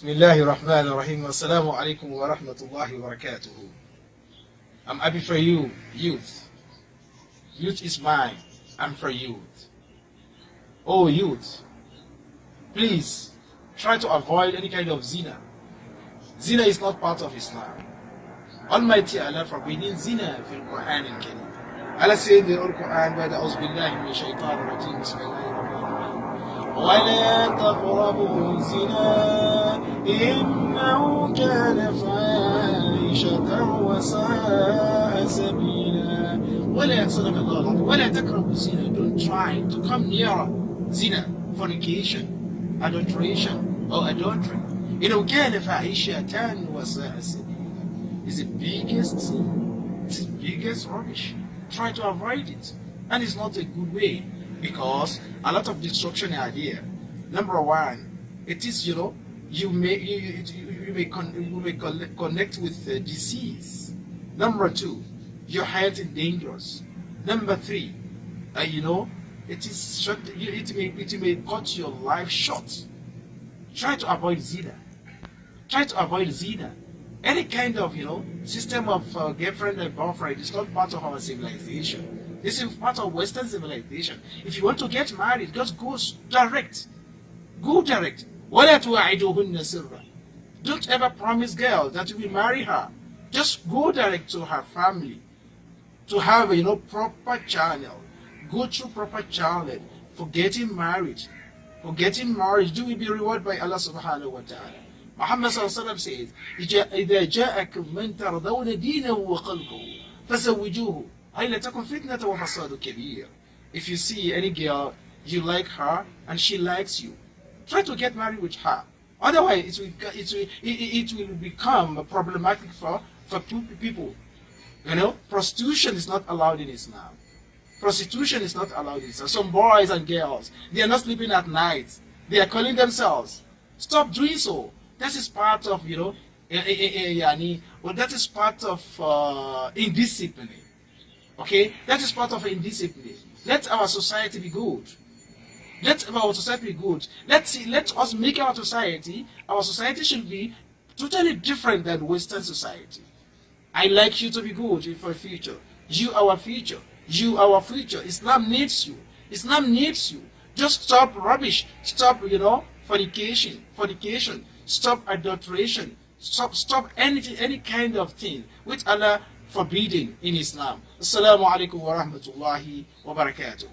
Bismillahir Rahmanir Rahim. Assalamu alaikum wa rahmatullahi wa barakatuhu. I'm happy for you, youth. Youth is mine. I'm for youth. Oh, youth, please try to avoid any kind of zina. Zina is not part of Islam. Almighty Allah forbidding zina in the Quran and Kareem. Allah said in the Quran, بعد أعوذ بالله من الشيطان الرجيم بسم الله الرحمن الرحيم ولا تقربوا الزنا إنه كان فاحشة وساء سبيلا ولا صدق الله العظيم ولا تقربوا الزنا. Don't try to come near zina, fornication, adulteration or adultery. إنه كان فاحشة وساء سبيلا. It's the biggest sin. It's the biggest rubbish. Try to avoid it, and it's not a good way because a lot of destruction are there. Number one, it is you may connect with disease. Number two, your health is dangerous. Number three, it is short, it may cut your life short. Try to avoid zina. Try to avoid zina. Any kind of system of girlfriend and boyfriend is not part of our civilization. This is part of Western civilization. If you want to get married, just go direct. Go direct. Don't ever promise girl that you will marry her. Just go direct to her family. To have proper channel. Go through proper channel for getting married. For getting married, you will be rewarded by Allah subhanahu wa ta'ala. Muhammad sallallahu says, إذا جاءكم من ترضون دينه وخلقه فزوجوه هل تكن فتنة وفساد كبير. If you see any girl, you like her and she likes you, try to get married with her. Otherwise, it will become problematic for people. Prostitution is not allowed in Islam. Prostitution is not allowed in Islam. Some boys and girls, they are not sleeping at night. They are calling themselves. Stop doing so. That is part of, that is part of indiscipline. Okay? That is part of indiscipline. Let our society be good. Let our society be good. Let us make our society should be totally different than Western society. I like you to be good for the future. You our future. You our future. Islam needs you. Islam needs you. Just stop rubbish. Stop, fornication. Stop adulteration. Stop any kind of thing which Allah forbidden in Islam. Assalamu alaikum wa rahmatullahi wa barakatuhu.